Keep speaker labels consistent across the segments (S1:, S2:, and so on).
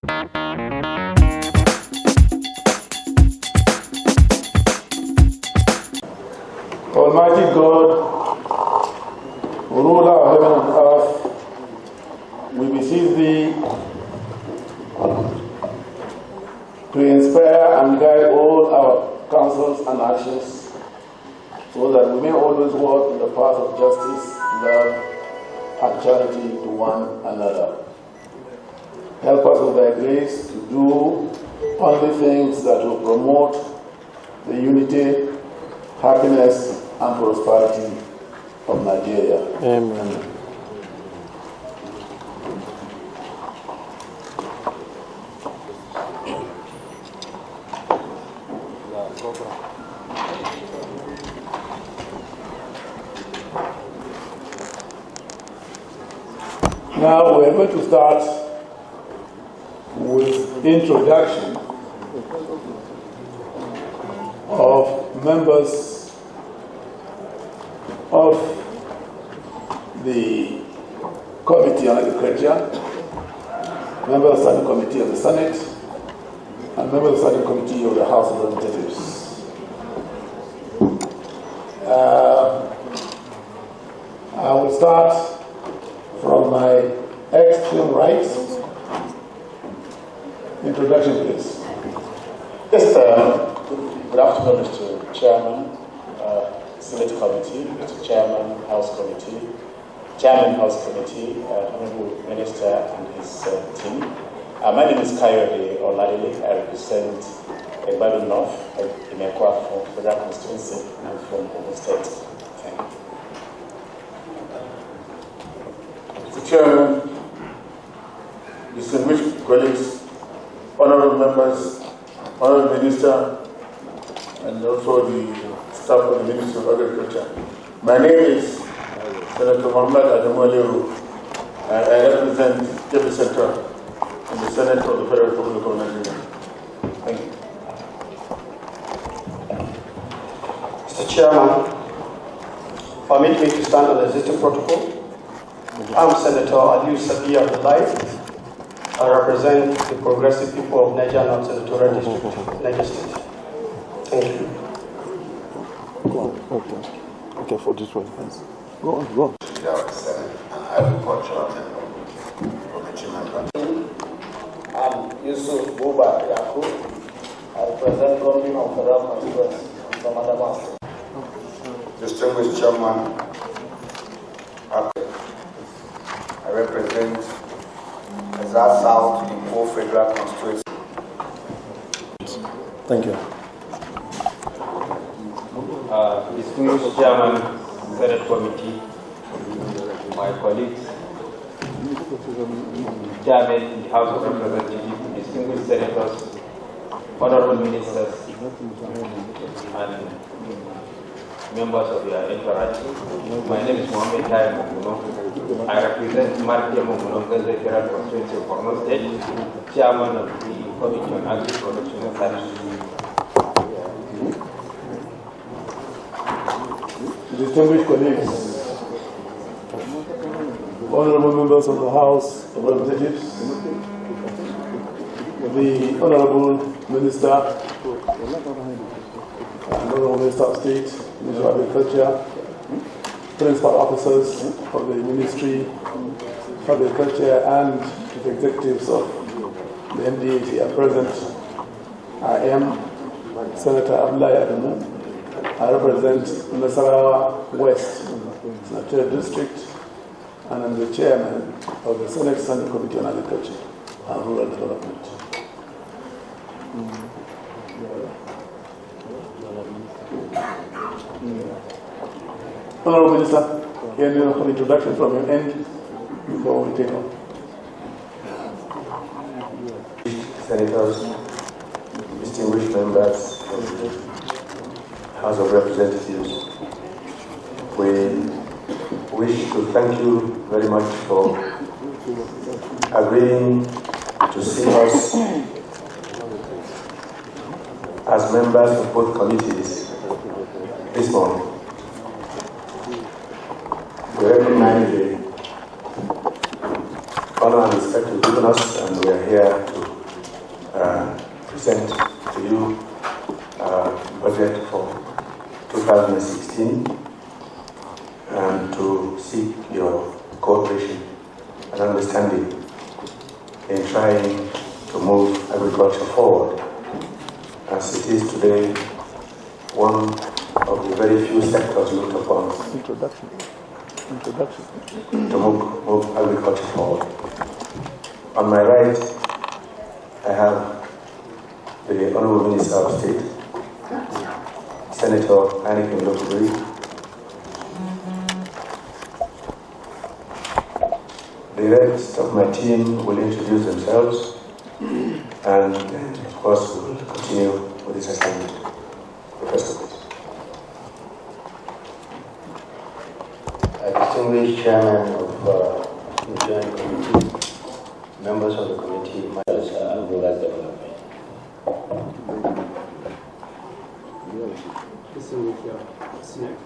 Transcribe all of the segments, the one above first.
S1: Almighty God, ruler of heaven and earth, we beseech thee to inspire and guide all our counsels and actions, so that we may always walk in the path of justice, love, and charity to one another. Help us with thy grace to do only things that will promote the unity, happiness, and prosperity of Nigeria.
S2: Amen.
S1: Now we're going to start with introduction of members of the Committee on Agriculture, members of the Standing Committee of the Senate, and members of the Standing Committee of the House of Representatives. I will start from my extreme right. Introduction, please.
S3: Yes, good afternoon, Mr. Chairman, Senate Committee, Mr. Chairman, House Committee, Chairman, House Committee, Honorable Minister and his team. My name is Kayode Oladile. I represent Egbado North, Imekwa from Federal Constituency and from Ogun State. Thank you.
S4: Mr. Chairman, distinguished colleagues, honorable members, honorable minister, and also the staff of the Ministry of Agriculture. My name is Senator Fmard and I represent Kebbi Central in the Senate of the Federal Republic of Nigeria. Thank you.
S5: Mr. Chairman, permit me to stand on the existing protocol. I'm Senator Aliu Sabi Abdullahi. I represent the Progressive People of Niger North Senatorial District, Niger State. Thank you.
S2: Go on. Okay, for this one. Go on.
S6: I'm Yusuf Buba Yakub. I represent Government of Federal Constituency from Adamawa.
S7: Distinguished Chairman, I represent Ezra South in 4 Federal Constituencies.
S2: Thank you.
S8: Distinguished Chairman, Senate Committee, my colleagues, Chairman in the House of Representatives, distinguished senators, honorable ministers, and members of your entourage. My name is Mohammed Tayyip Mokuno. I represent Fmard Federal Constituency of Borno State, Chairman of the Committee on Agri-Production and Services.
S1: Distinguished colleagues, honorable members of the House of Representatives, the Honorable Minister, Honorable Minister of State, Minister of Agriculture, principal officers of the Ministry of Agriculture, and the executives of the MDAs here present. I am Senator Abdullahi Adamu. I represent Nasarawa West Senatorial District, and I'm the chairman of the Senate Standing Committee on Agriculture and Rural Development. Honorable Minister, can you have an introduction from your end before we take on?
S7: Senators, distinguished members of the House of Representatives, we wish to thank you very much for agreeing to see us as members of both committees this morning. We recognize the honor and respect you've given us, and we are here to present to you budget for 2016 and to seek your cooperation and understanding in trying to move agriculture forward, as it is today one of the very few sectors looked upon to move agriculture forward. On my right, I have the Honorable Minister of State, Senator Anakin Lokubri. The rest of my team will introduce themselves, and of course we will continue with this assignment. Professor, please.
S9: Distinguished Chairman of the Joint Committee, members of the committee, and rural development.
S10: Distinguished Senate,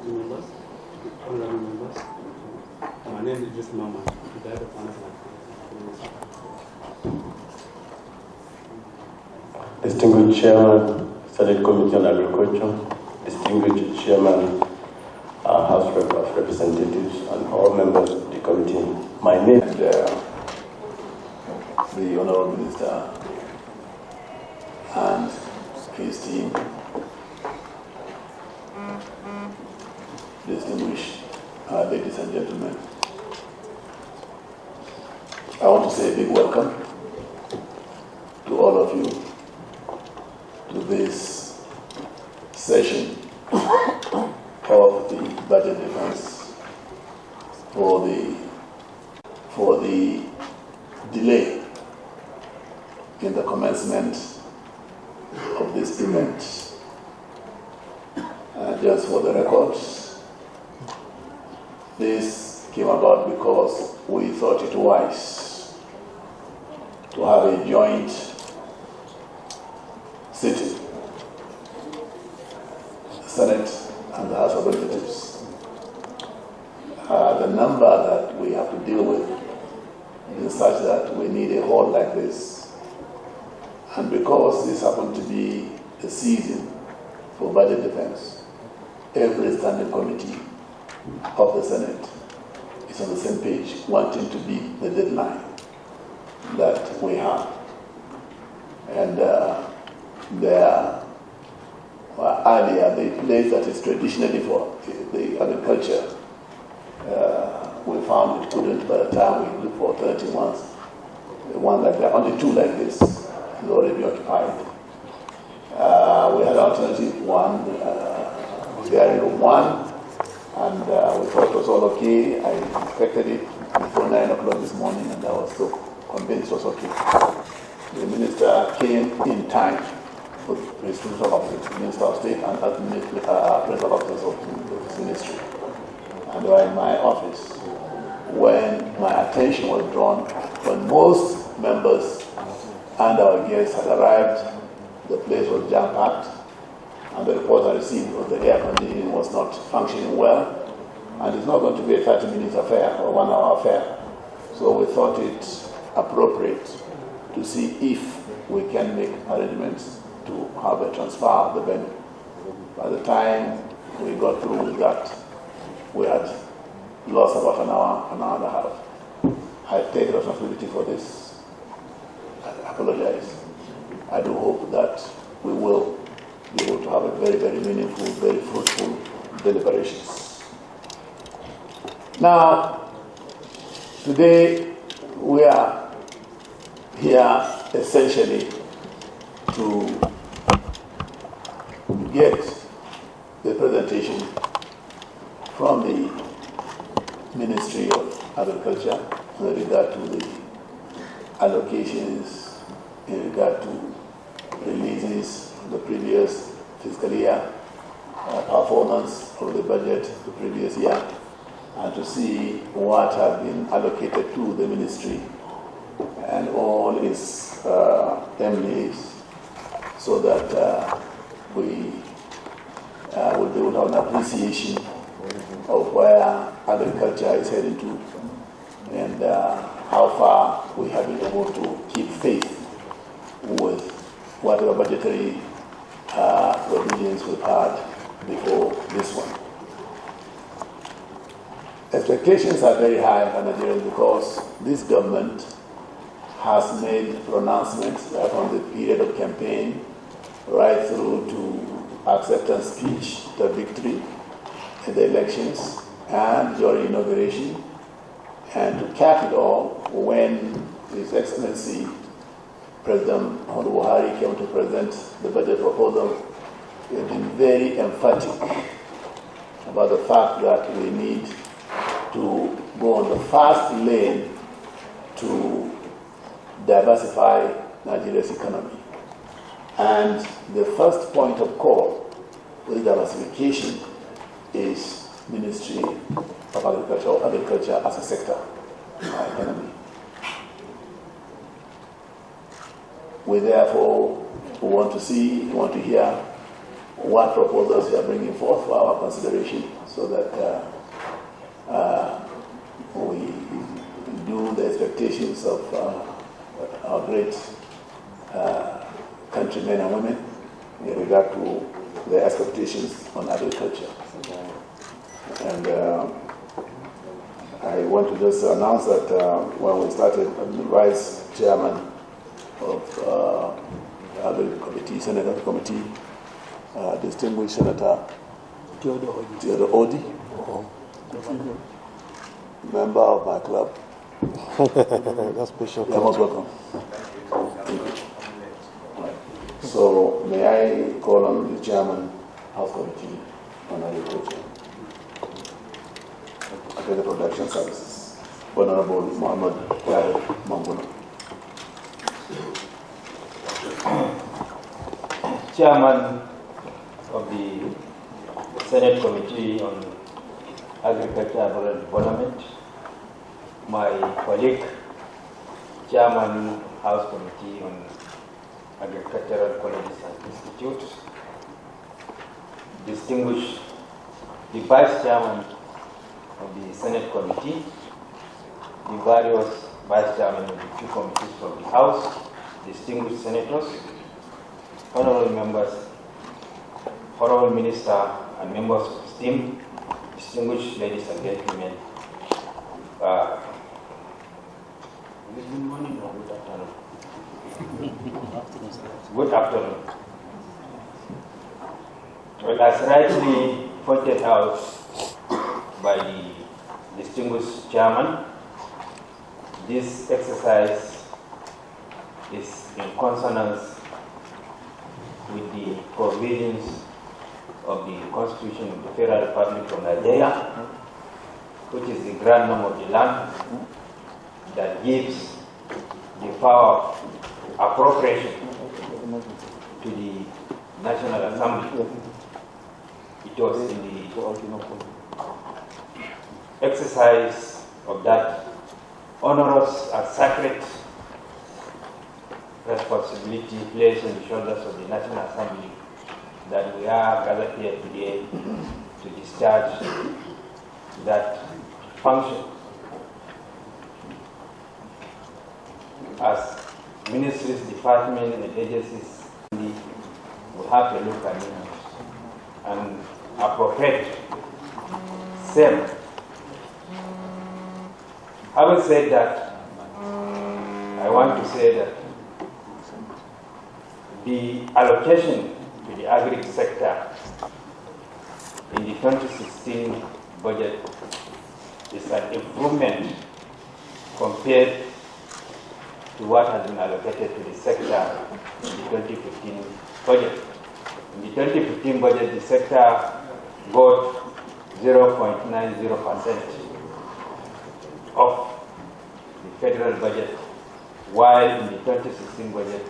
S10: members, honorable members. My name is just Mama, the Director of Finance.
S11: Distinguished Chairman, Senate Committee on Agriculture, distinguished Chairman, House of Representatives, and all members of the committee. My name is the Honorable Minister and his team. Distinguished ladies and gentlemen, I want to say a big welcome to all of you to this session of the budget defense for the delay in the commencement of this event. Just for the records, this came about because we thought it wise to have a joint sitting, the Senate and the House of Representatives. The number that we have to deal with is such that we need a hall like this. And because this happened to be the season for budget defense, every standing committee of the Senate is on the same page, wanting to beat the deadline that we have. And earlier, the place that is traditionally for the agriculture, we found it couldn't. By the time we looked for 30 ones, the one like that, only two like this is already occupied. We had alternative one, diary room one, and we thought it was all okay. I inspected it before 9 o'clock this morning, and I was so convinced it was okay. The minister came in time with his principal officers, Minister of State and principal officers of his ministry. And they were in my office when my attention was drawn, when most members and our guests had arrived. The place was jam-packed, and the report I received was the air conditioning was not functioning well, and it's not going to be a 30-minute affair or 1 hour affair. So we thought it appropriate to see if we can make arrangements to have a transfer of the venue. By the time we got through with that, we had lost about an hour and a half. I take responsibility for this. I apologize. I do hope that we will be able to have a very, very meaningful, very fruitful deliberations. Now, today we are here essentially to get the presentation from the Ministry of Agriculture in regard to the allocations, in regard to releases of the previous fiscal year, performance of the budget the previous year, and to see what has been allocated to the ministry and all its MLAs, so that we will be able to have an appreciation of where agriculture is heading to and how far we have been able to keep faith with whatever budgetary provisions we've had before this one. Expectations are very high for Nigerians because this government has made pronouncements from the period of campaign right through to acceptance speech, the victory in the elections, and during inauguration, and to cap it all when His Excellency President Muhammadu Buhari came to present the budget proposal. He has been very emphatic about the fact that we need to go on the fast lane to diversify Nigeria's economy. And the first point of call with diversification is Ministry of Agriculture, or agriculture as a sector in our economy. We therefore want to hear what proposals you are bringing forth for our consideration so that we do the expectations of our great countrymen and women in regard to their expectations on agriculture. And I want to just announce that when we started, the Vice Chairman of the committee, Senator Committee, distinguished Senator Theodore Odi, member of my club.
S2: That's special.
S11: You're most welcome. So may I call on the Chairman, House Committee on Agriculture and the Production Services, Honorable Muhammad Yahya Manguno.
S8: Chairman of the Senate Committee on Agriculture and Rural Development, my colleague, Chairman House Committee on Agricultural Colleges and Institutes, distinguished the Vice Chairman of the Senate Committee, the various Vice Chairmen of the two committees from the House, distinguished Senators, honorable members, honorable Minister and members of the team, distinguished ladies and gentlemen, good morning or good afternoon? Good afternoon. Well, as rightly pointed out by the distinguished chairman, this exercise is in consonance with the provisions of the Constitution of the Federal Republic of Nigeria, which is the grand norm of the land that gives the power of appropriation to the National Assembly. It was in the exercise of that onerous and sacred responsibility placed on the shoulders of the National Assembly that we are gathered here today to discharge that function. As ministries, departments, and agencies, we have to look at it and appropriate same. Having said that, I want to say that the allocation to the agri sector in the 2016 budget is an improvement compared to what has been allocated to the sector in the 2015 budget. In the 2015 budget, the sector got 0.90% of the federal budget, while in the 2016 budget,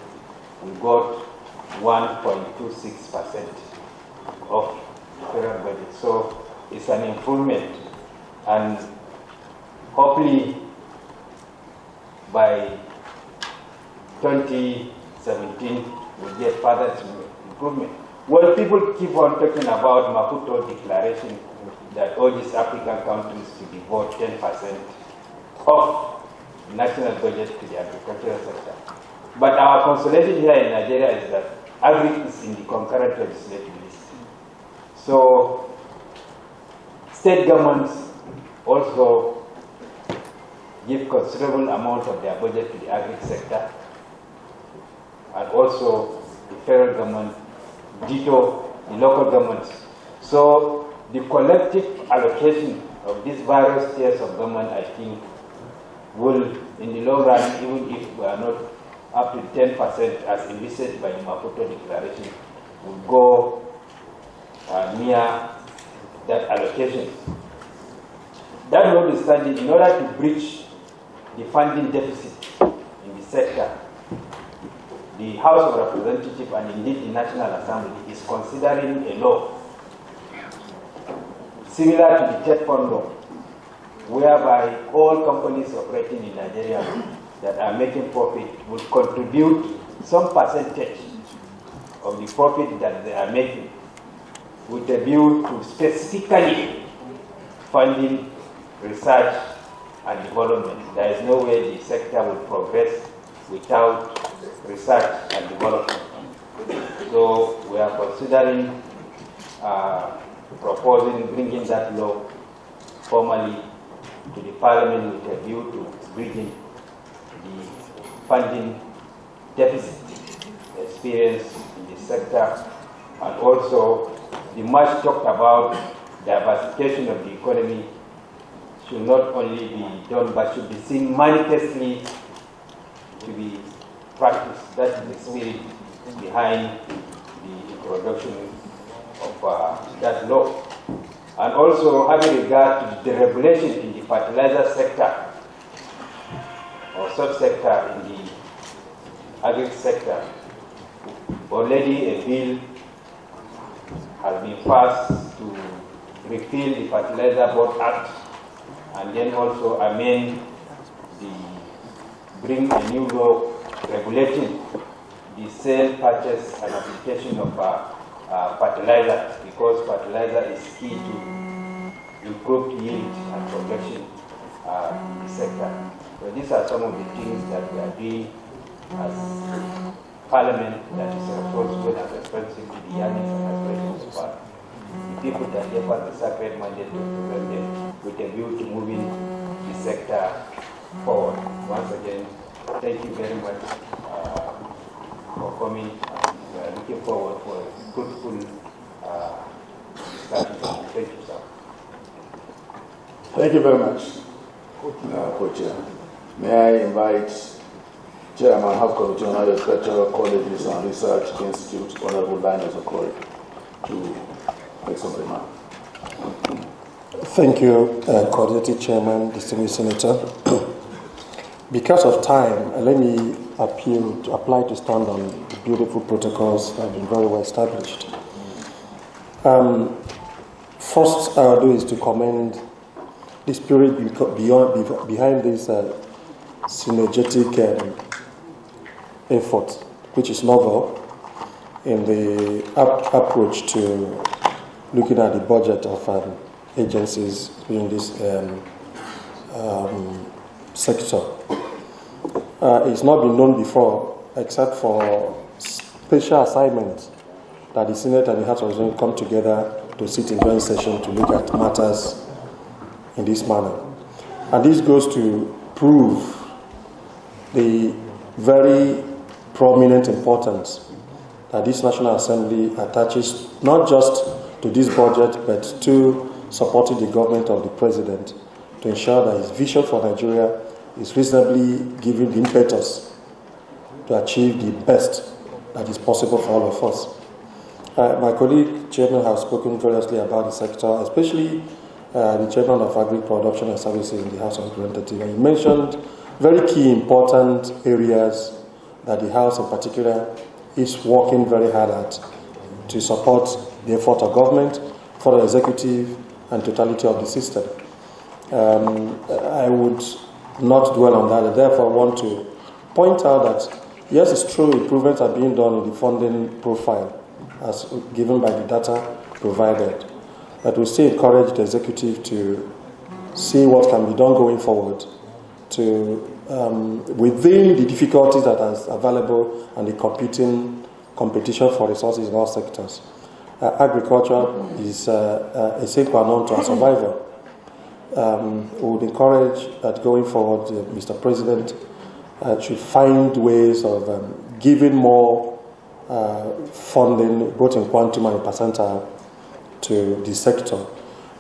S8: we got 1.26% of the federal budget. So it's an improvement, and hopefully by 2017 we'll get further improvement. Well, people keep on talking about Maputo Declaration that urges African countries to devote 10% of the national budget to the agricultural sector. But our consolation here in Nigeria is that agri is in the concurrent legislative list. So state governments also give considerable amount of their budget to the agri sector, and also the federal government, ditto the local governments. So the collective allocation of these various tiers of government, I think, will, in the long run, even if we are not up to 10% as envisaged by the Maputo Declaration, will go near that allocation. That notwithstanding, in order to bridge the funding deficit in the sector, the House of Representatives and indeed the National Assembly is considering a law similar to the TED fund law, whereby all companies operating in Nigeria that are making profit will contribute some percentage of the profit that they are making with a view to specifically funding research and development. There is no way the sector will progress without research and development. So we are considering proposing bringing that law formally to the Parliament with a view to bridging the funding deficit experienced in the sector, and also the much talked about diversification of the economy should not only be done but should be seen manifestly to be practiced. That is the spirit behind the introduction of that law. And also having regard to the regulation in the fertilizer sector or subsector in the agri sector, already a bill has been passed to repeal the Fertilizer Board Act and then also amend bring a new law regulating the sale, purchase and application of fertilizer, because fertilizer is key to improved yield and production in the sector. So these are some of the things that we are doing as Parliament that is responsible and responsive to the yearnings and aspirations of the people that gave us the sacred mandate to represent them with a view to moving the sector forward. Once again, thank you very much for coming. We are looking forward for a fruitful discussion. Thank you, sir.
S11: Thank you very much, Co-Chair. May I invite Chairman, House Committee on Agricultural Colleges and Research Institute, Honorable Linus Okori, to make some remarks.
S2: Thank you, Coordinating Chairman, distinguished Senator. Because of time, let me apply to stand on the beautiful protocols that have been very well established. First I'll do is to commend the spirit behind this synergetic effort, which is novel in the approach to looking at the budget of agencies in this sector. It's not been known before, except for special assignments that the Senate and the House of Representatives come together to sit in joint session to look at matters in this manner. And this goes to prove the very prominent importance that this National Assembly attaches not just to this budget but to supporting the government of the President to ensure that his vision for Nigeria is reasonably giving the impetus to achieve the best that is possible for all of us. My colleague Chairman has spoken variously about the sector, especially the Chairman of Agri Production and Services in the House of Representatives. And he mentioned very key important areas that the House in particular is working very hard at to support the effort of government, for the executive and totality of the system. I would not dwell on that. I therefore want to point out that yes, it's true, improvements are being done in the funding profile as given by the data provided. But we still encourage the executive to see what can be done going forward to within the difficulties that are available and the competition for resources in all sectors. Agriculture is a sine qua non to our survival. We would encourage that going forward, Mr. President should find ways of giving more funding, both in quantum and in percentile, to the sector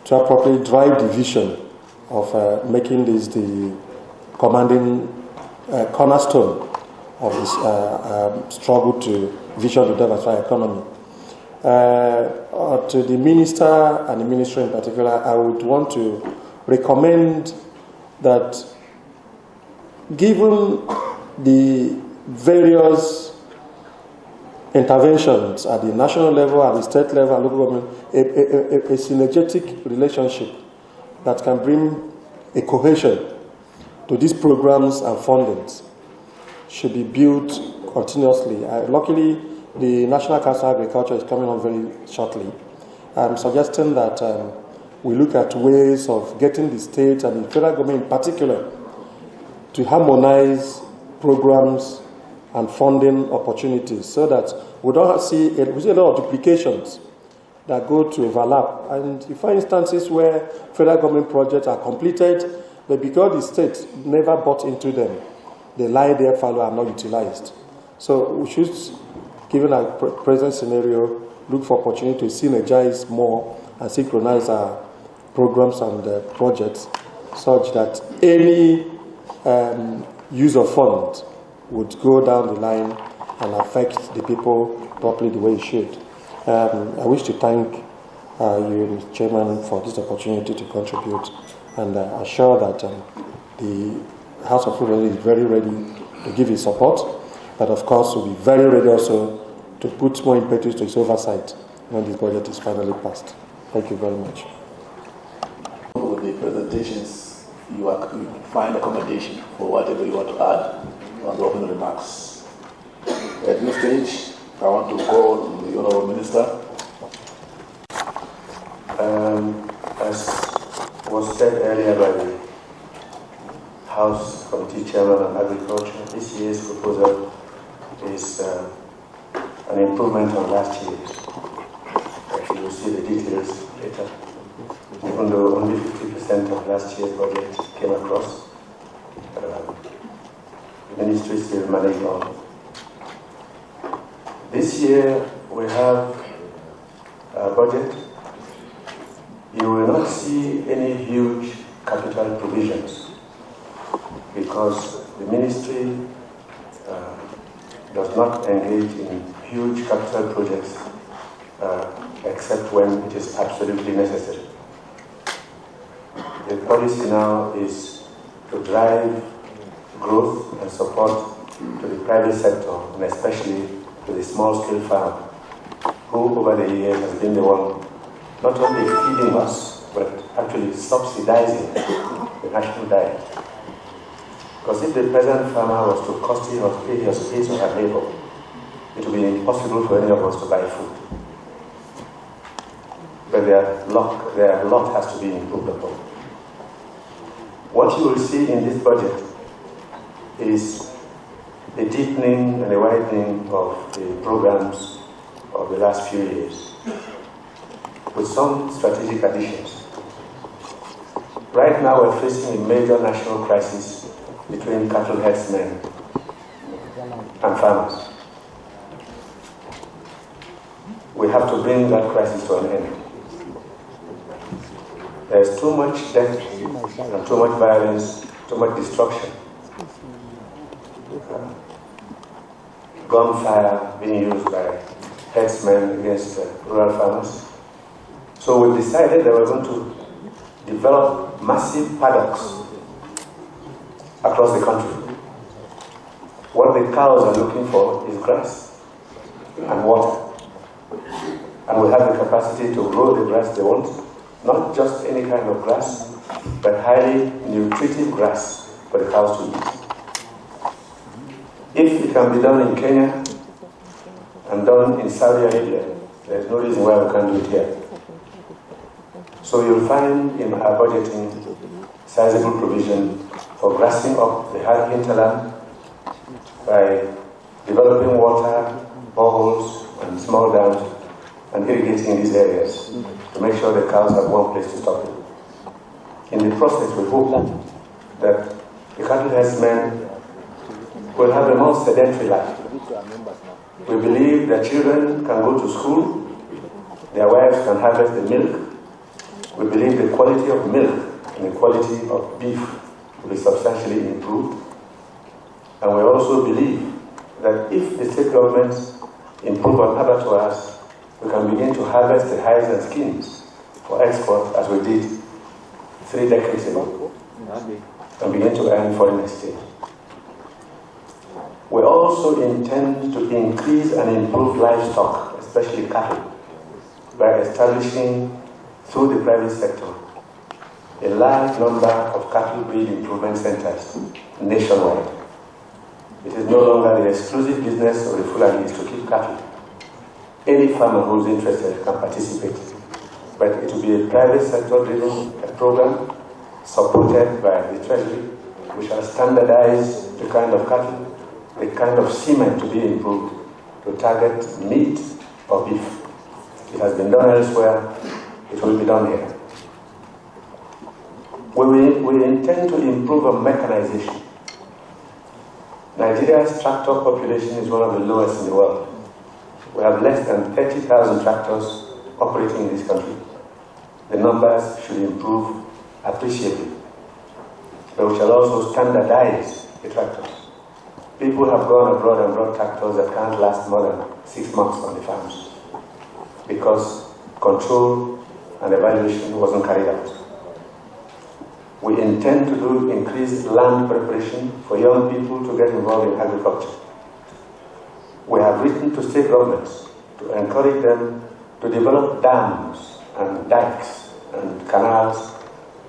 S2: to appropriately drive the vision of making this the commanding cornerstone of this struggle to vision to diversify economy. To the minister and the ministry in particular, I would want to recommend that, given the various interventions at the national level, at the state level, and local government, a synergetic relationship that can bring a cohesion to these programs and fundings should be built continuously. Luckily, the National Council of Agriculture is coming on very shortly. I'm suggesting that we look at ways of getting the state and the federal government in particular to harmonize programs and funding opportunities so that we don't see a lot of duplications that go to overlap. And you find instances where federal government projects are completed, but because the state never bought into them, they lie there, fallow, and not utilized. So we should, given our present scenario, look for opportunity to synergize more and synchronize our programs and projects such that any use of funds would go down the line and affect the people properly the way it should. I wish to thank you, Mr. Chairman, for this opportunity to contribute, and assure that the House of Representatives is very ready to give its support, but of course will be very ready also to put more impetus to its oversight when this budget is finally passed. Thank you very much.
S11: With the presentations, you find accommodation for whatever you want to add on the opening remarks. At this stage, I want to call the Honourable Minister.
S7: As was said earlier by the House Committee Chairman on Agriculture, this year's proposal is an improvement on last year's. You will see the details later. Even though only 50% of last year's budget came across, the ministry still managed on. This year we have a budget. You will not see any huge capital provisions because the ministry does not engage in huge capital projects except when it is absolutely necessary. The policy now is to drive growth and support to the private sector, and especially to the small-scale farm, who over the years has been the one not only feeding us, but actually subsidizing the national diet. Because if the present farmer was to cost him or pay his or her labor, it would be impossible for any of us to buy food. But their lot has to be improved upon. What you will see in this budget is a deepening and a widening of the programs of the last few years, with some strategic additions. Right now we're facing a major national crisis between cattle herdsmen and farmers. We have to bring that crisis to an end. There's too much death and too much violence, too much destruction. Gunfire being used by herdsmen against rural farmers. So we decided that we're going to develop massive paddocks across the country. What the cows are looking for is grass and water. And we have the capacity to grow the grass they want, not just any kind of grass, but highly nutritive grass for the cows to eat. If it can be done in Kenya and done in Saudi Arabia, there's no reason why we can't do it here. So you'll find in our budgeting sizable provision for grassing up the hard hinterland by developing water, boreholes, and small dams, and irrigating these areas to make sure the cows have one place to stop. In the process, we hope that the cattle herdsmen will have a more sedentary life. We believe that children can go to school, their wives can harvest the milk. We believe the quality of milk and the quality of beef will be substantially improved. And we also believe that if the state governments improve on abattoirs, we can begin to harvest the hides and skins for export as we did 3 decades ago, and begin to earn foreign exchange. We also intend to increase and improve livestock, especially cattle, by establishing, through the private sector, a large number of cattle breed improvement centers nationwide. It is no longer the exclusive business of the Fulanis to keep cattle. Any farmer who is interested can participate, but it will be a private sector-driven program supported by the Treasury. We shall standardize the kind of cattle, the kind of semen to be improved to target meat or beef. It has been done elsewhere, it will be done here. We intend to improve on mechanization. Nigeria's tractor population is one of the lowest in the world. We have less than 30,000 tractors operating in this country. The numbers should improve appreciably. But we shall also standardize the tractors. People have gone abroad and brought tractors that can't last more than 6 months on the farms because control and evaluation wasn't carried out. We intend to do increased land preparation for young people to get involved in agriculture. We have written to state governments to encourage them to develop dams and dikes and canals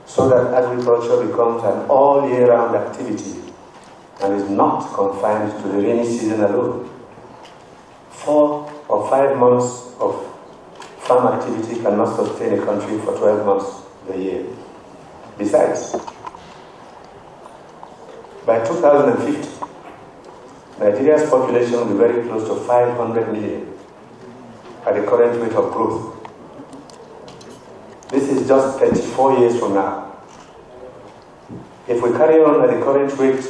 S7: so that agriculture becomes an all year round activity and is not confined to the rainy season alone. 4 or 5 months of farm activity cannot sustain a country for 12 months a year. Besides, by 2050, Nigeria's population will be very close to 500 million at the current rate of growth. This is just 34 years from now. If we carry on at the current rate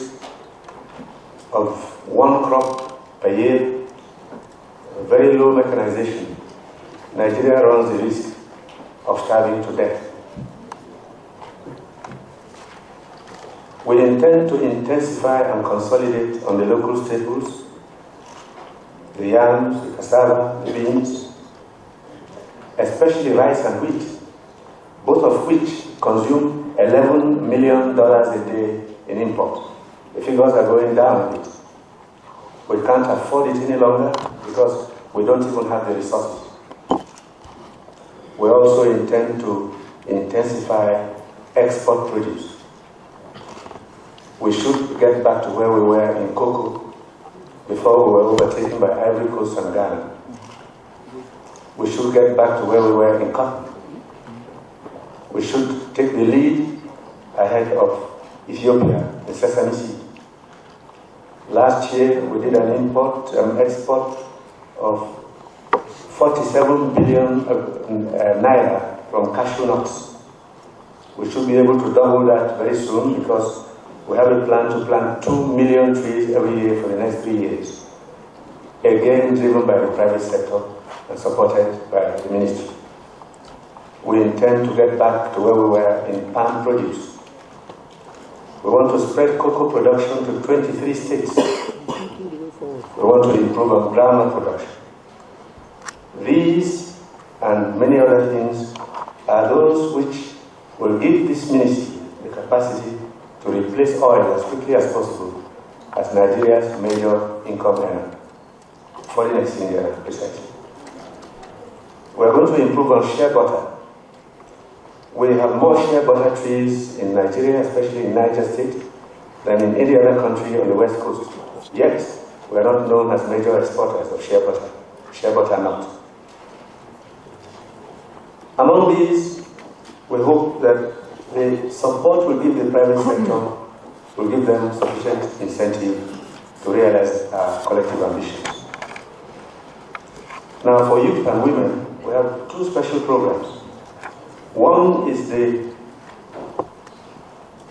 S7: of 1 crop per year, very low mechanization, Nigeria runs the risk of starving to death. We intend to intensify and consolidate on the local staples, the yams, the cassava, the beans, especially rice and wheat, both of which consume $11 million a day in import. The figures are going down a bit. We can't afford it any longer because we don't even have the resources. We also intend to intensify export produce. We should get back to where we were in cocoa before we were overtaken by Ivory Coast and Ghana. We should get back to where we were in cotton. We should take the lead ahead of Ethiopia in sesame seed. Last year we did an export of 47 billion naira from cashew nuts. We should be able to double that very soon because we have a plan to plant 2 million trees every year for the next 3 years. Again, driven by the private sector and supported by the ministry. We intend to get back to where we were in palm produce. We want to spread cocoa production to 23 states. We want to improve on groundnut production. These and many other things are those which will give this ministry the capacity to replace oil as quickly as possible as Nigeria's major income earner, foreign exchange earner, precisely. We are going to improve on shea butter. We have more shea butter trees in Nigeria, especially in Niger State, than in any other country on the West Coast. Yet, we are not known as major exporters of shea butter nut. Among these, we hope that the support we give the private sector will give them sufficient incentive to realize our collective ambitions. Now, for youth and women, we have two special programs. One is the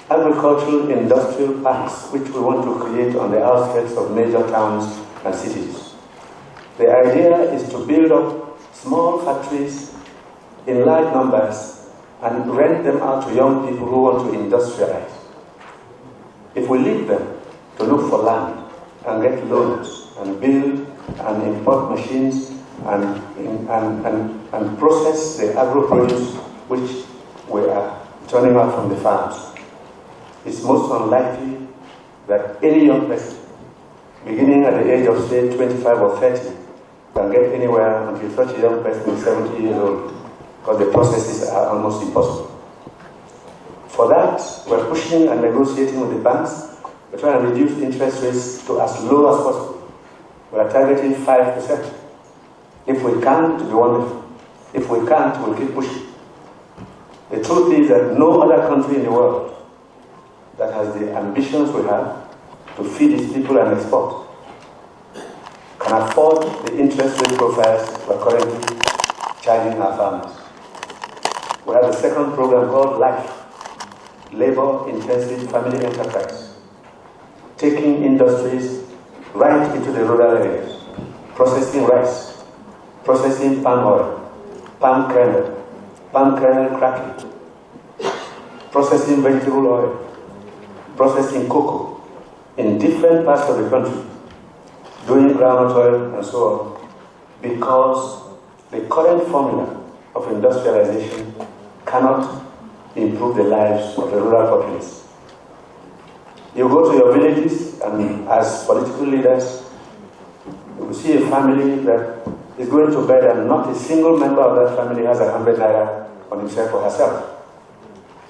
S7: agricultural industrial parks, which we want to create on the outskirts of major towns and cities. The idea is to build up small factories in large numbers and rent them out to young people who want to industrialize. If we leave them to look for land and get loans and build and import machines and process the agro-produce which we are turning out from the farms, it's most unlikely that any young person, beginning at the age of, say, 25 or 30, can get anywhere until such a young person is 70 years old, because the processes are almost impossible. For that, we're pushing and negotiating with the banks. We're trying to reduce interest rates to as low as possible. We're targeting 5%. If we can, it will be wonderful. If we can't, we'll keep pushing. The truth is that no other country in the world that has the ambitions we have to feed its people and export can afford the interest rate profiles we're currently charging our farmers. We have a second program called LIFE, Labor-Intensive Family Enterprise, taking industries right into the rural areas, processing rice, processing palm oil, palm kernel cracking, processing vegetable oil, processing cocoa in different parts of the country, doing groundnut oil and so on, because the current formula of industrialization cannot improve the lives of the rural populace. You go to your villages and as political leaders, you will see a family that is going to bed and not a single member of that family has 100 naira on himself or herself.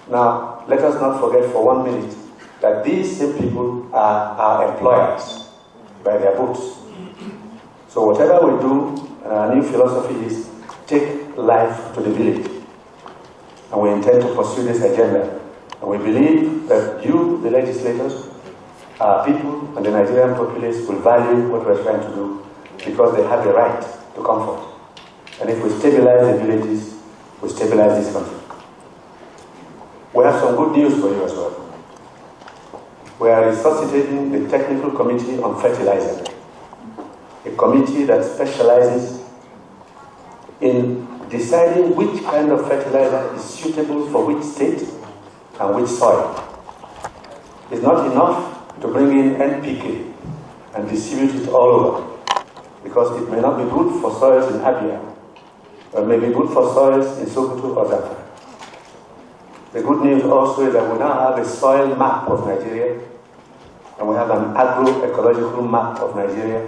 S7: Now, let us not forget for 1 minute that these same people are our employers by their books. So whatever we do, our new philosophy is take life to the village. And we intend to pursue this agenda. And we believe that you, the legislators, our people, and the Nigerian populace will value what we're trying to do because they have the right to comfort. And if we stabilize the villages, we stabilize this country. We have some good news for you as well. We are resuscitating the Technical Committee on Fertilizer, a committee that specializes in deciding which kind of fertilizer is suitable for which state and which soil. It's not enough to bring in NPK and distribute it all over, because it may not be good for soils in Abia, or it may be good for soils in Sokoto or Zamfara. The good news also is that we now have a soil map of Nigeria, and we have an agroecological map of Nigeria,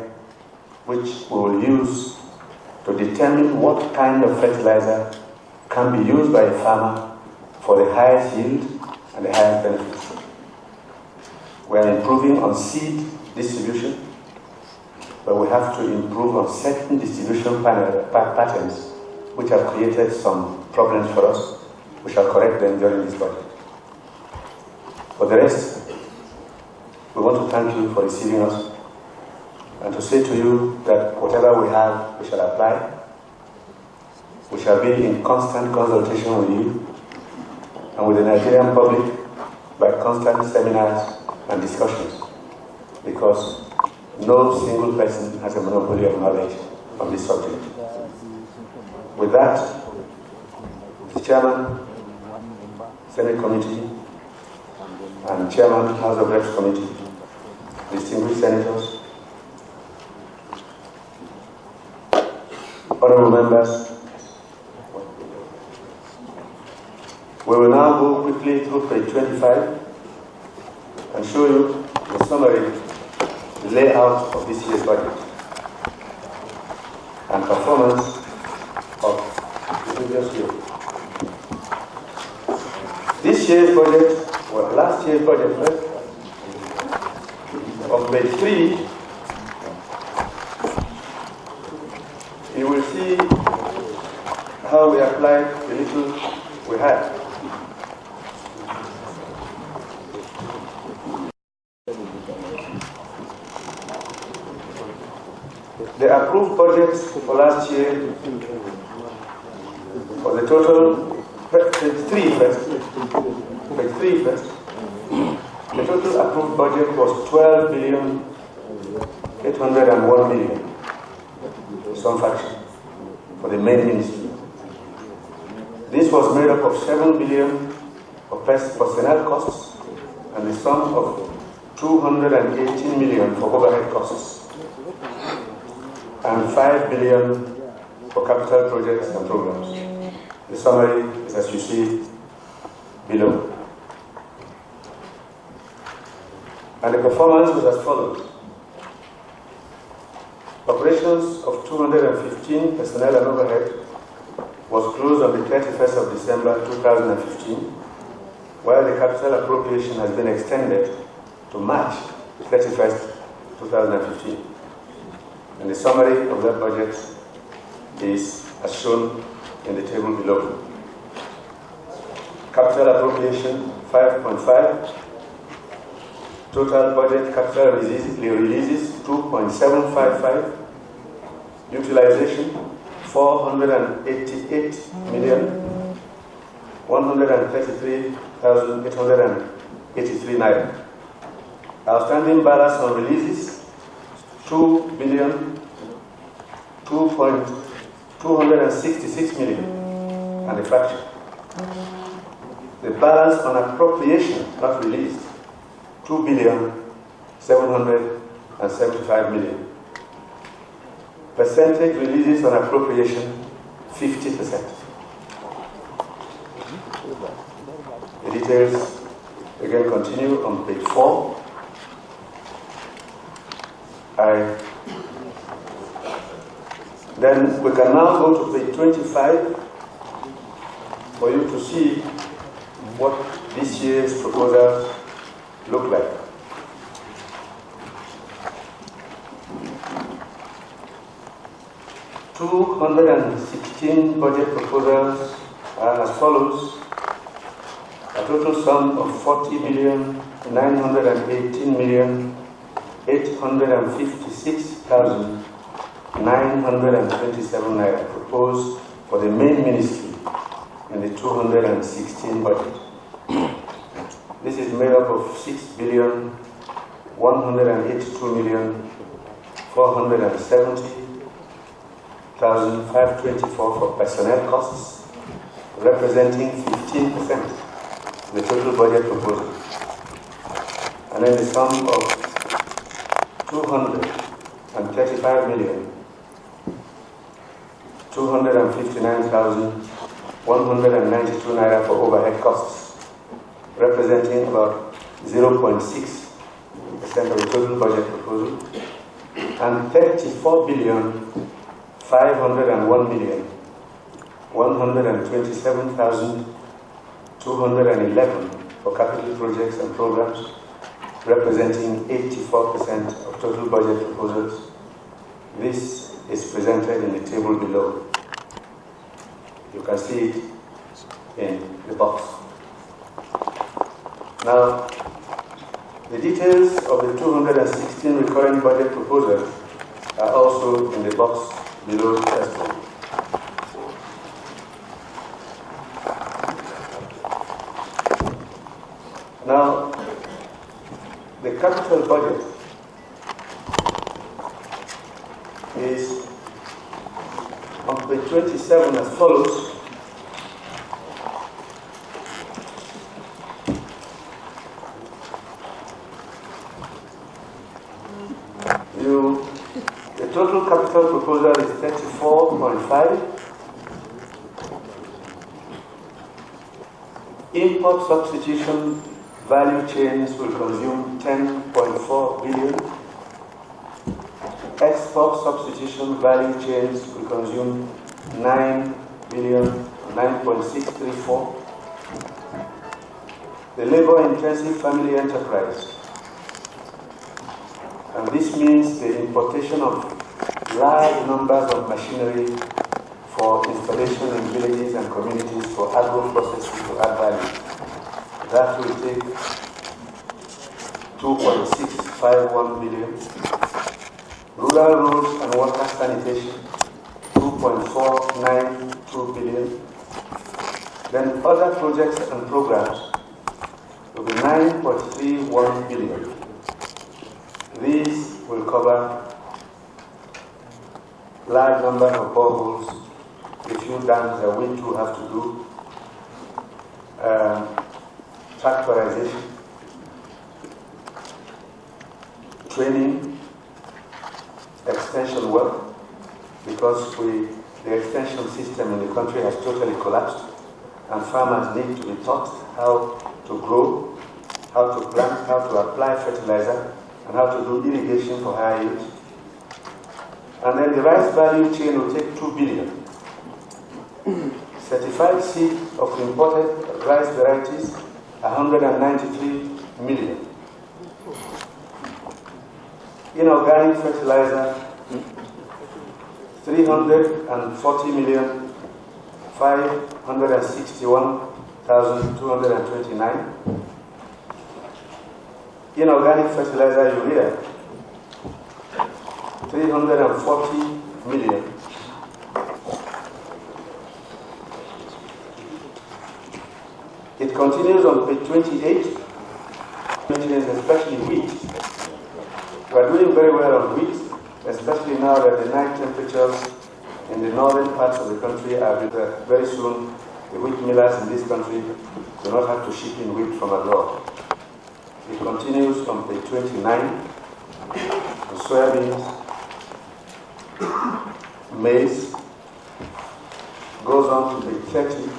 S7: which we will use to determine what kind of fertilizer can be used by a farmer for the highest yield and the highest benefits. We are improving on seed distribution, but we have to improve on certain distribution patterns which have created some problems for us. We shall correct them during this budget. For the rest, we want to thank you for receiving us and to say to you that whatever we have, we shall apply. We shall be in constant consultation with you and with the Nigerian public by constant seminars and discussions, because no single person has a monopoly of knowledge on this subject. With that, the Chairman, Senate Committee, and Chairman, House of Reps Committee, distinguished senators, honorable members, we will now go quickly through page 25 and show you the summary, the layout of this year's budget and performance of the previous year. This year's budget, well, last year's budget first, on page 3, you will see how we applied the little we had. The approved budget for last year for the total, page 3 first. The total approved budget was 12,801 million, some fraction, for the main ministry. This was made up of 7 billion of personnel costs and the sum of 218 million for overhead costs and 5 billion for capital projects and programs. The summary is as you see below. And the performance was as follows. Operations of 215 personnel and overhead was closed on the 31st of December 2015, while the capital appropriation has been extended to March 31st, 2015. And the summary of that budget is as shown in the table below. Capital appropriation 5.5, total budget capital releases 2.755, utilization 488,133,883 naira. Outstanding balance on releases 2,266 million and a fraction. The balance on appropriation not released 2,775 million. Percentage releases on appropriation 50%. The details again continue on page 4. Then we can now go to page 25 for you to see what this year's proposals look like. $216 budget proposals are as follows. A total sum of 40,918,856,927 naira proposed for the main ministry in the 216 budget. This is made up of 6,182,470,524 for personnel costs, representing 15% of the total budget proposal. And then the sum of 235,259,192 naira for overhead costs, representing about 0.6% of the total budget proposal, and 34,501,127,211 for capital projects and programs, representing 84% of total budget proposals. This is presented in the table below. You can see it in the box. Now, the details of the 216 recurring budget proposals are also in the box below the first one. Now, the capital budget is on page 27 as follows. The total capital proposal is 34.5. Import substitution value chains will consume 10.4 billion. Export substitution value chains will consume 9.634. The labor-intensive family enterprise, and this means the importation of large numbers of machinery for installation in villages and communities for agro-processing to add value. That will take 2.651 billion. rural roads and water sanitation, 2.492 billion. Then other projects and programs will be 9.31 billion. These will cover large number of boreholes, a few dams that we too have to do, tractorization, training, extension work, because the extension system in the country has totally collapsed, and farmers need to be taught how to grow, how to plant, how to apply fertilizer, and how to do irrigation for high yields. And then the rice value chain will take 2 billion. Certified seed of imported rice varieties, 193 million. Inorganic fertilizer, 340 million, 561,229. Inorganic fertilizer urea, 340 million. It continues on page 28, especially wheat. We are doing very well on wheat, especially now that the night temperatures in the northern parts of the country are very soon. The wheat millers in this country do not have to ship in wheat from abroad. It continues on page 29, the soybeans, maize, goes on to page 30,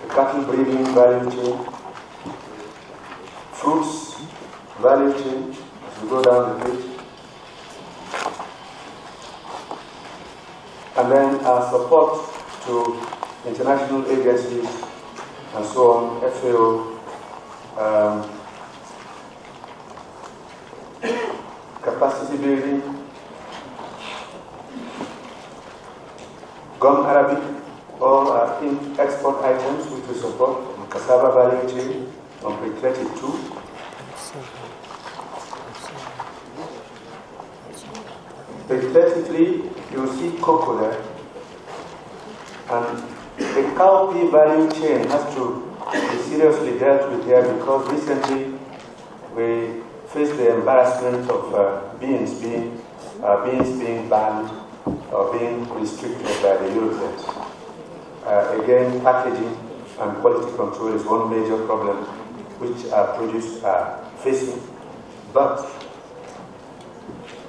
S7: the cattle breeding value chain, fruits value chain, as you go down the page, and then our support to international agencies and so on, FAO, capacity building, gum arabic, all our export items which we support, cassava value chain on page 32. Page 33, you will see cocoa there. And the cowpea value chain has to be seriously dealt with here because recently we faced the embarrassment of beans being banned or being restricted by the Europeans. Again, packaging and quality control is one major problem which our produce are facing. But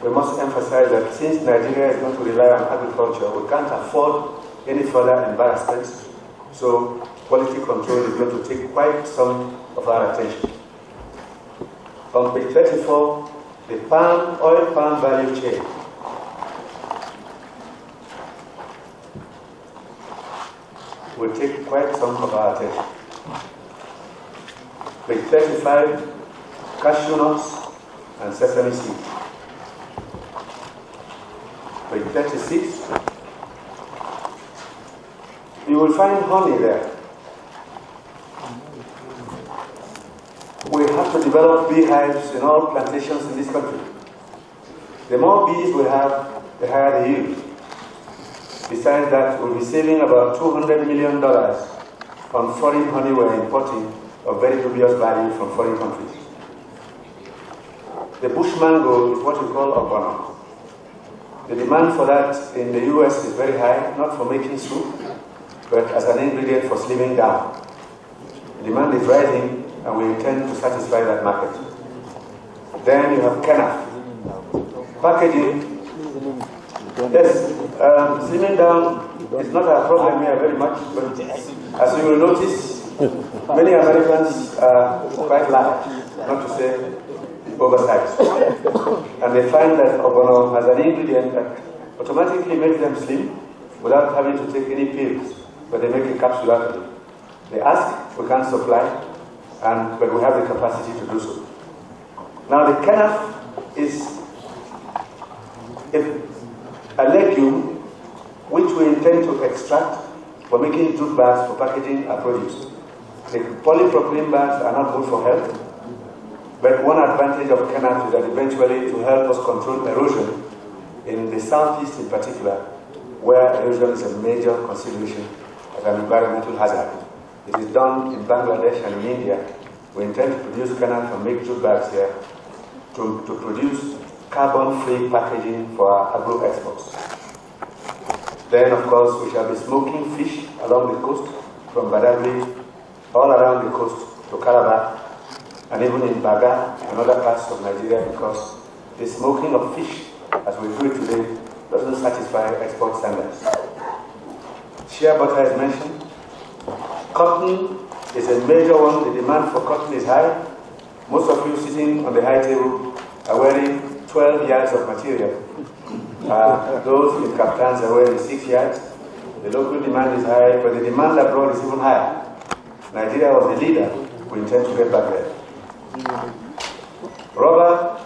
S7: we must emphasize that since Nigeria is going to rely on agriculture, we can't afford any further embarrassments. So quality control is going to take quite some of our attention. On page 34, the oil palm value chain. Will take quite some of our attention. Page 35, cashew nuts and sesame seeds. Page 36, you will find honey there. We have to develop beehives in all plantations in this country. The more bees we have, the higher the yield. Besides that, we'll be saving about $200 million on foreign honey we're importing of very dubious value from foreign countries. The bush mango is what we call ogbono. The demand for that in the US is very high, not for making soup, but as an ingredient for slimming down. The demand is rising, and we intend to satisfy that market. Then you have kenaf. Packaging. Yes, slimming down is not a problem here very much, but as you will notice, many Americans are quite large, not to say oversized. And they find that ogbono has an ingredient that automatically makes them slim without having to take any pills, but they make a capsule out of it. They ask, we can't supply, but we have the capacity to do so. Now the kenaf is a legume which we intend to extract for making jute bags for packaging our produce. The polypropylene bags are not good for health, But one advantage of Fmard is that eventually it will help us control erosion in the southeast in particular, where erosion is a major consideration as an environmental hazard. It is done in Bangladesh and in India. We intend to produce Fmard and make jute bags here to produce carbon-free packaging for our agro exports. Then, of course, we shall be smoking fish along the coast from Badagry, all around the coast to Calabar, and even in Baga and other parts of Nigeria, because the smoking of fish, as we do it today, doesn't satisfy export standards. Shea butter is mentioned. Cotton is a major one. The demand for cotton is high. Most of you sitting on the high table are wearing 12 yards of material. Those in kaftans are wearing 6 yards. The local demand is high, but the demand abroad is even higher. Nigeria was the leader. We intend to get back there. Rubber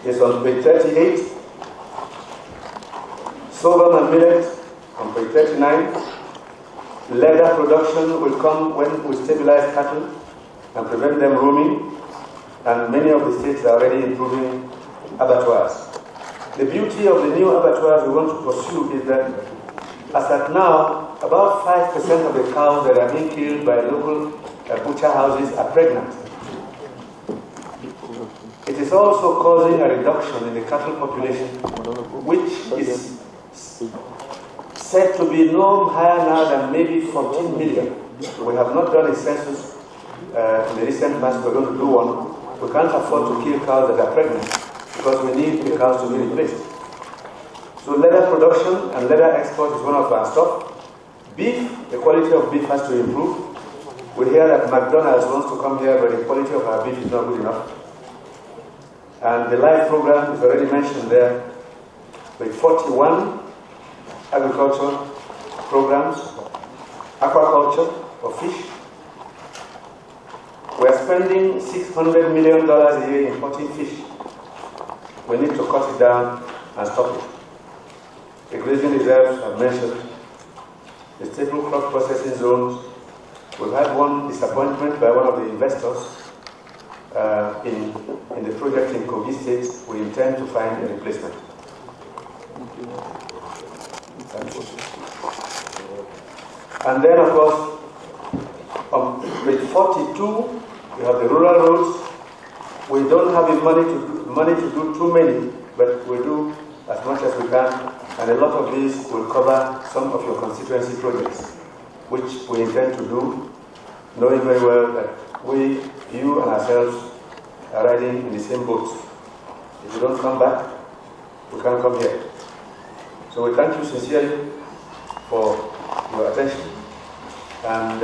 S7: is on page 38. Sorghum and millet on page 39. Leather production will come when we stabilize cattle and prevent them roaming. And many of the states are already improving abattoirs. The beauty of the new abattoirs we want to pursue is that, as at now, about 5% of the cows that are being killed by local butcher houses are pregnant. It is also causing a reduction in the cattle population, which is said to be no higher now than maybe 14 million. We have not done a census in the recent past. We're going to do one. We can't afford to kill cows that are pregnant because we need the cows to be replaced. So leather production and leather export is one of our stuff. Beef, the quality of beef has to improve. We hear that McDonald's wants to come here, but the quality of our beef is not good enough. And the LIFE program is already mentioned there, with 41 agriculture programs, aquaculture for fish. We are spending $600 million a year importing fish. We need to cut it down and stop it. The grazing reserves I've mentioned, the staple crop processing zones. We've had one disappointment by one of the investors in the project in Kogi State. We intend to find a replacement. And then, of course, on page 42, we have the rural roads. We don't have the money to do too many, but we do as much as we can. And a lot of these will cover some of your constituency projects, which we intend to do, knowing very well that we, you and ourselves, are riding in the same boat. If you don't come back, we can't come here. So we thank you sincerely for your attention. And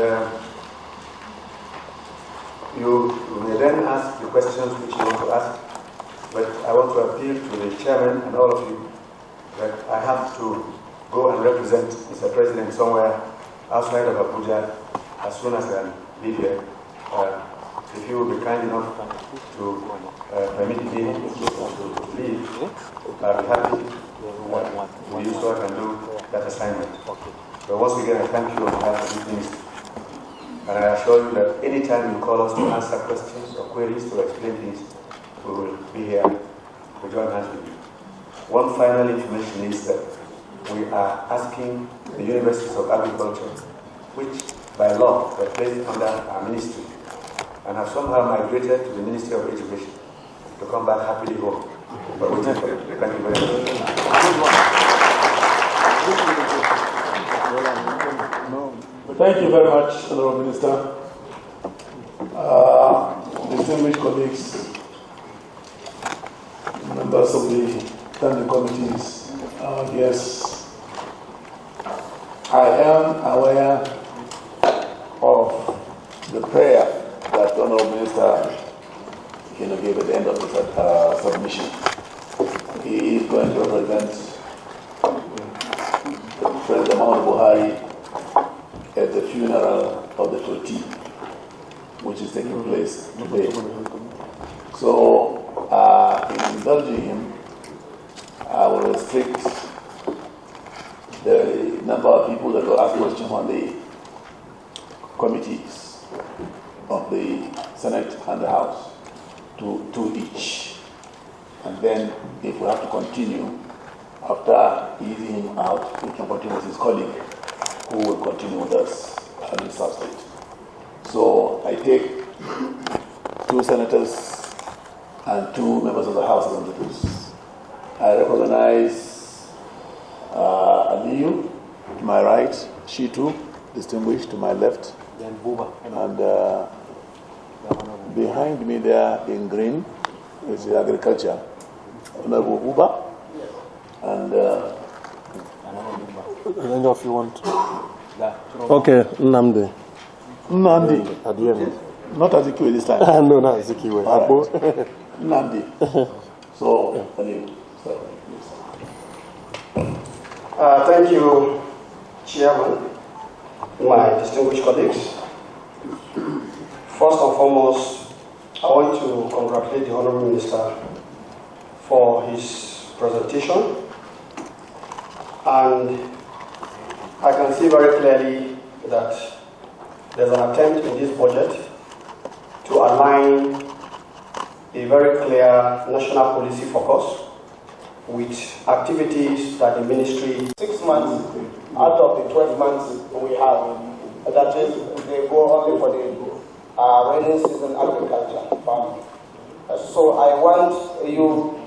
S7: you may then ask the questions which you want to ask. But I want to appeal to the chairman and all of you that I have to go and represent Mr. President somewhere outside of Abuja as soon as I leave here. If you will be kind enough to permit me to leave, I'll be happy to you so I can do that assignment. So once again, I thank you on behalf of the ministry. And I assure you that anytime you call us to answer questions or queries to explain things, we will be here to join hands with you. One final information is that we are asking the universities of agriculture, which by law were placed under our ministry and have somehow migrated to the Ministry of Education, to come back happily home. But we thank you very much.
S1: Thank you very much, Honorable Minister. Distinguished colleagues, members of the standing committees, yes, I am aware of the prayer that the Honorable Minister gave at the end of his submission. He is going to represent President Muhammad Buhari at the funeral of the 14th, which is taking place today. So, in indulging him, I will restrict the number of people that will ask questions on the committees of the
S11: Senate and the House to 2 each. And then if we have to continue, after easing him out, we can continue with his colleague who will continue with us at the sub-state. So I take 2 senators and 2 members of the House of Representatives. I recognize Aliyu to my right, Shitu, distinguished to my left, and behind me there in green is the agriculture, Honorable Buba, and
S2: any of you want? Okay, Nnamdi.
S11: Nnamdi.
S2: At the end.
S11: Not Azikiwe this time.
S2: No, not Azikiwe.
S11: Right. Nnamdi. So, Aliyu.
S5: Thank you, Chairman, my distinguished colleagues. First and foremost, I want to congratulate the Honorable Minister for his presentation. And I can see very clearly that there's an attempt in this budget to align a very clear national policy focus with activities that the ministry...
S6: 6 months out of the 12 months we have, that is, they go only for the rainy season agriculture farming. So I want you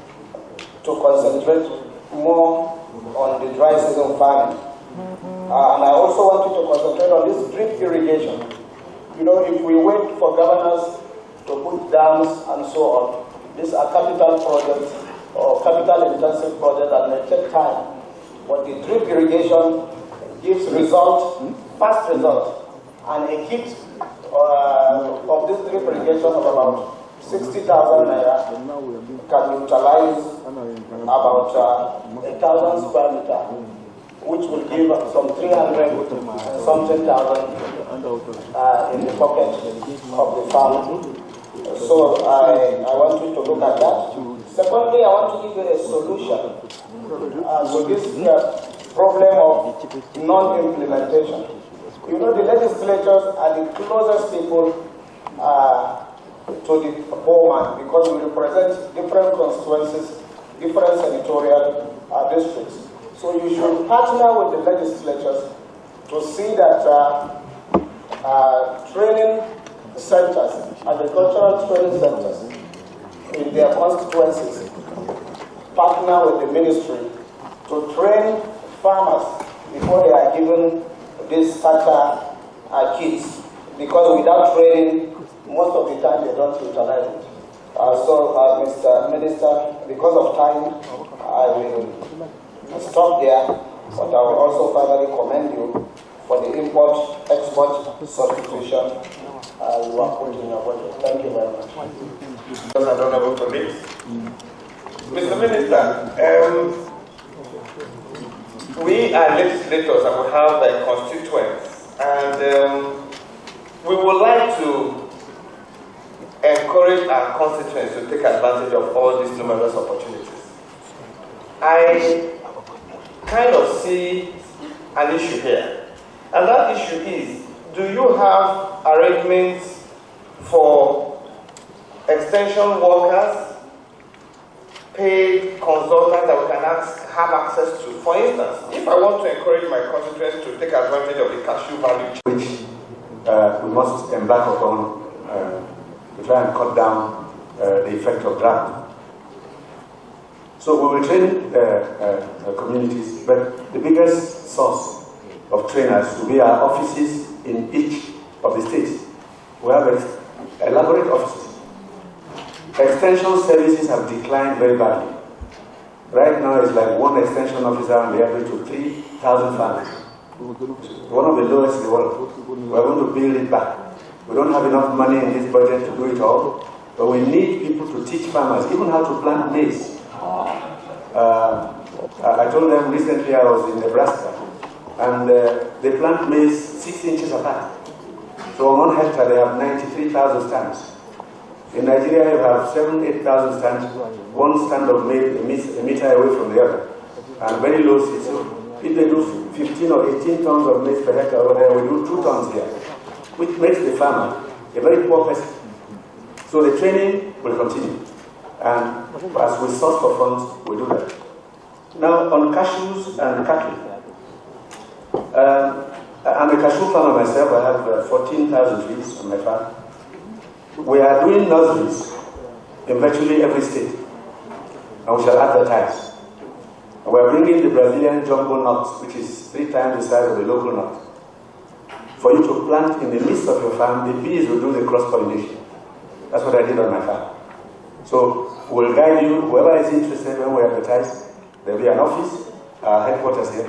S6: to concentrate more on the dry season farming. And I also want you to concentrate on this drip irrigation. You know, if we wait for governors to put dams and so on, these are capital projects or capital intensive projects that may take time. But the drip irrigation gives fast results. And a kit of this drip irrigation of about 60,000 naira can utilize about 1,000 square meters, which will give some 300-something thousand in the pocket of the farmer. So I want you to look at that. Secondly, I want to give you a solution to this problem of non-implementation. You know, the legislators are the closest people to the poor man because we represent different constituencies, different senatorial districts. So you should partner with the legislatures to see that training centers, agricultural training centers in their constituencies, partner with the ministry to train farmers before they are given these starter kits, because without training, most of the time they don't utilize it. Mr. Minister, because of time, I will stop there, but I will also finally commend you for the import-export substitution you are putting in your budget. Thank you very much.
S12: Honorable colleagues. Mr. Minister, we are legislators and we have constituents, and we would like to encourage our constituents to take advantage of all these numerous opportunities. I kind of see an issue here, and that issue is, do you have arrangements for extension workers, paid consultants that we can have access to? For instance, if I want to encourage my constituents to take advantage of the cashew value,
S7: which we must embark upon to try and cut down the effect of drought. So we will train communities, but the biggest source of trainers will be our offices in each of the states. We have elaborate offices. Extension services have declined very badly. Right now, it's like one extension officer on the average of 3,000 farmers. One of the lowest in the world. We're going to build it back. We don't have enough money in this budget to do it all, but we need people to teach farmers even how to plant maize. I told them recently I was in Nebraska, and they plant maize 6 inches apart. So on 1 hectare they have 93,000 stands. In Nigeria you have 7,000-8,000 stands, one stand of maize a meter away from the other, and very low seed. So if they do 15 or 18 tons of maize per hectare over there, we do 2 tons here, which makes the farmer a very poor person. So the training will continue. And as we source for funds, we do that. Now, on cashews and cattle. I'm a cashew farmer myself. I have 14,000 trees on my farm. We are doing nurseries in virtually every state, and we shall advertise. We are bringing the Brazilian jumbo nuts, which is 3 times the size of the local nut, for you to plant in the midst of your farm. The bees will do the cross-pollination. That's what I did on my farm. So we'll guide you, whoever is interested. When we advertise, there will be an office, our headquarters here,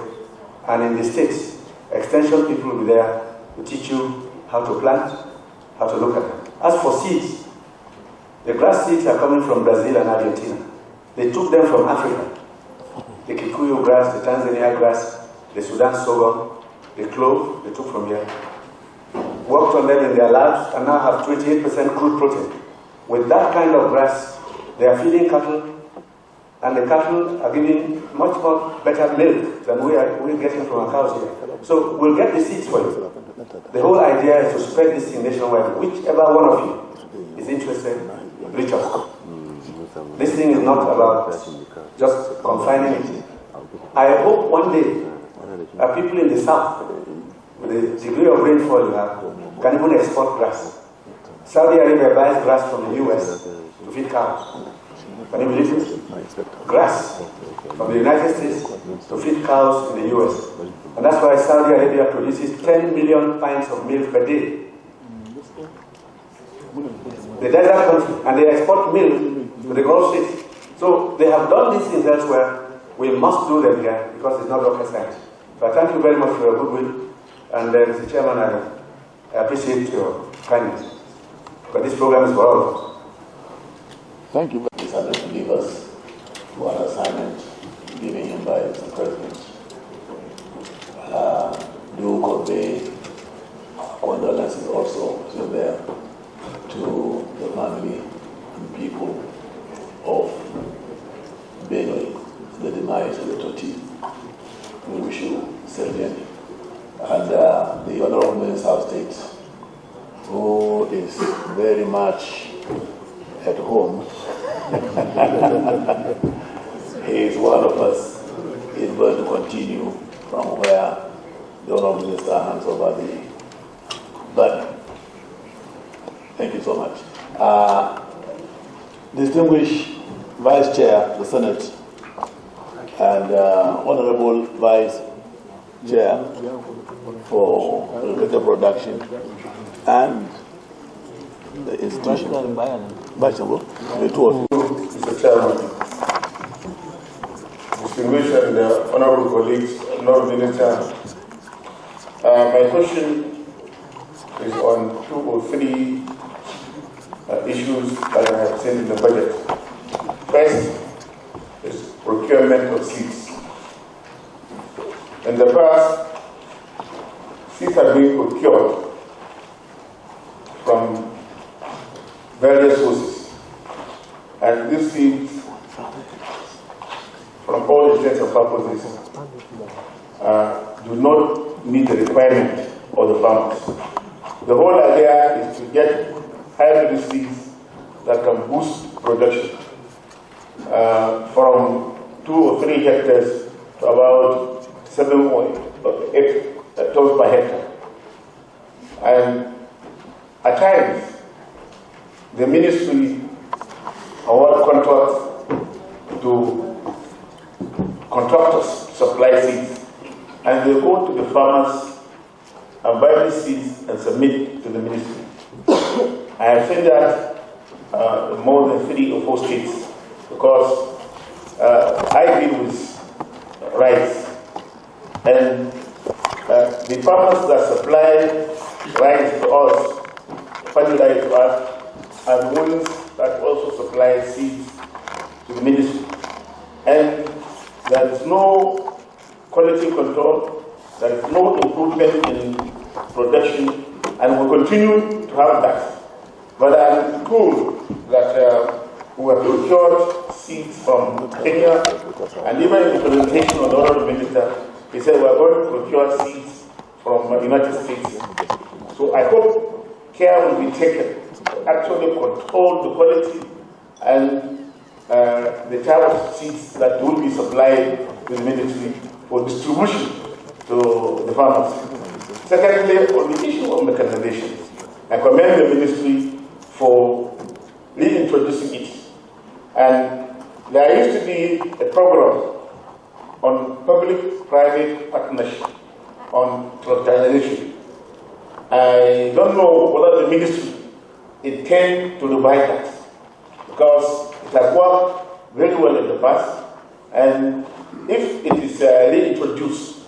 S7: and in the states, extension people will be there to teach you how to plant, how to look at them. As for seeds, the grass seeds are coming from Brazil and Argentina. They took them from Africa. The Kikuyu grass, the Tanzania grass, the Sudan sorghum, the clove, they took from here. Worked on them in their labs and now have 28% crude protein. With that kind of grass, they are feeding cattle, and the cattle are giving much more better milk than we're getting from our cows here. So we'll get the seeds for you. The whole idea is to spread this thing nationwide. Whichever one of you is interested, reach out. This thing is not about just confining it. I hope one day our people in the south, with the degree of rainfall you have, can even export grass. Saudi Arabia buys grass from the US to feed cows. Can you believe it? Grass from the United States to feed cows in the US. And that's why Saudi Arabia produces 10 million pints of milk per day. The desert country, and they export milk to the Gulf states. So they have done these things elsewhere. We must do them here because it's not rocket science. So I thank you very much for your goodwill. And Mr. Chairman, I appreciate your kindness. But this program is for all of us.
S11: Thank you. Decided to leave us to an assignment given him by the President. Do convey condolences also to the family and people of Benue, the demise of the Toti. We wish you safe journey. And the Honorable Minister of State, who is very much at home, he is one of us. He is going to continue from where the Honorable Minister hands over the burden. Thank you so much. Distinguished Vice Chair of the Senate and Honorable Vice Chair for Agriculture Production and the institution. The two of you.
S4: Mr. Chairman, distinguished and honorable colleagues, honorable Minister, my question is on 2 or 3 issues that I have seen in the budget. First is procurement of seeds. In the past, seeds have been procured from various sources. And these seeds, from all intents and purposes, do not meet the requirement of the farmers. The whole idea is to get hybrid seeds that can boost production from 2 or 3 hectares to about 7 or 8 tons per hectare. And at times, the ministry award contracts to contractors to supply seeds, and they go to the farmers and buy these seeds and submit to the ministry. I have seen that in more than 3 or 4 states because I deal with rice, and the farmers that supply rice to us, fertilizer to us, are the ones that also supply seeds to the ministry. And there is no quality control, there is no improvement in production, and we continue to have that. But I'm told that we have procured seeds from Kenya, and even in the presentation of the Honorable Minister, he said we are going to procure seeds from the United States. So I hope care will be taken actually control the quality and the type of seeds that will be supplied to the ministry for distribution to the farmers. Secondly, on the issue of mechanization, I commend the ministry for reintroducing it. And there used to be a program on public-private partnership on tractorization. I don't know whether the ministry intends to revive that, because it has worked very well in the past, and if it is reintroduced,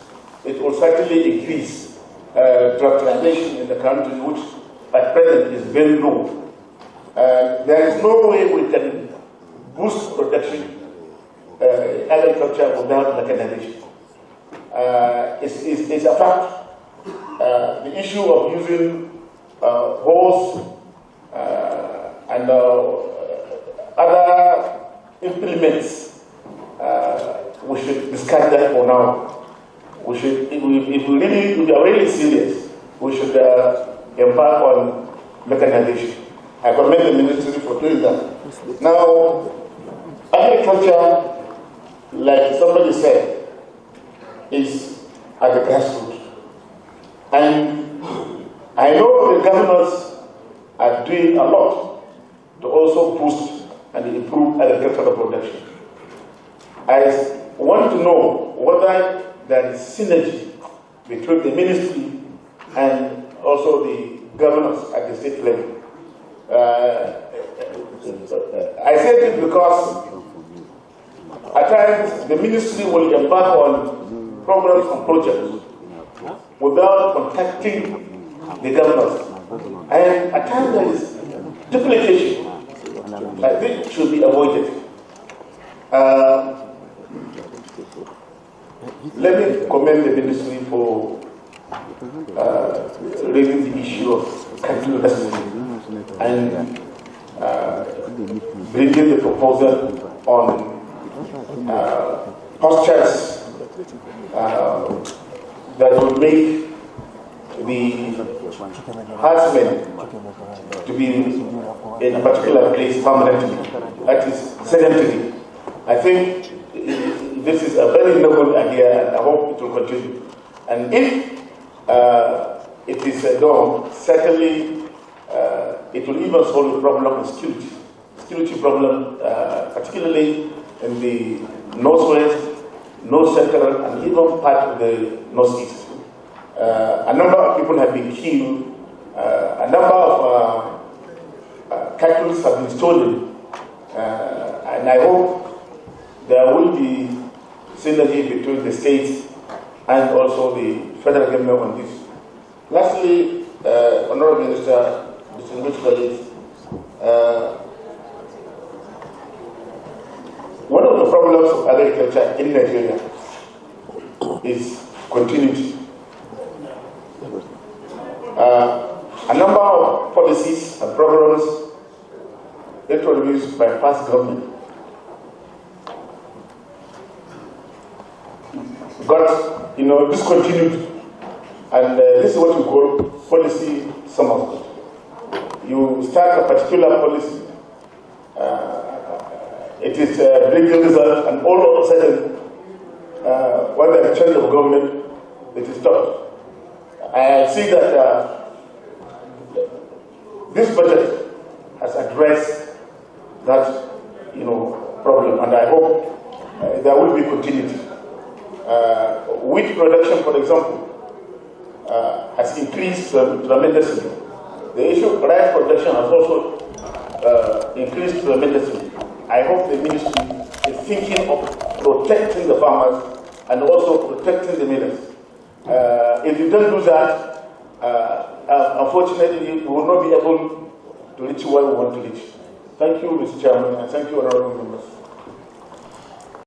S4: it will certainly increase tractorization in the country, which at present is very low. There is no way we can boost production agriculture without mechanization. It's a fact. The issue of using horse and other implements, we should discard that for now. We should, if we are really serious, we should embark on mechanization. I commend the ministry for doing that. Now, agriculture, like somebody said, is at the grassroots. And I know the governors are doing a lot to also boost and improve agricultural production. I want to know whether there is synergy between the ministry and also the governors at the state level. I say this because at times the ministry will embark on programs and projects without contacting the governors. And at times there is duplication. This should be avoided. Let me commend the ministry for raising the issue of cattle rescue and bringing the proposal on postures that will make the herdsmen to be in a particular place permanently, that is sedentary. I think this is a very noble idea, and I hope it will continue. And if it is done, certainly it will even solve the problem of security problem, particularly in the northwest, north central, and even part of the northeast. A number of people have been killed. A number of cattle have been stolen, and I hope there will be synergy between the states and also the federal government on this. Lastly, Honorable Minister, distinguished colleagues, one of the problems of agriculture in Nigeria is continuity. A number of policies and programs introduced by past government got, discontinued, and this is what we call policy somersault. You start a particular policy, it is bringing results, and all of a sudden, when there is change of government, it is stopped. I see that this budget has addressed that, problem, and I hope there will be continuity. Wheat production, for example, has increased tremendously. The issue of rice production has also increased tremendously. I hope the ministry is thinking of protecting the farmers and also protecting the millers. If you don't do that, unfortunately, we will not be able to reach where we want to reach. Thank you, Mr. Chairman, and thank you, honorable members.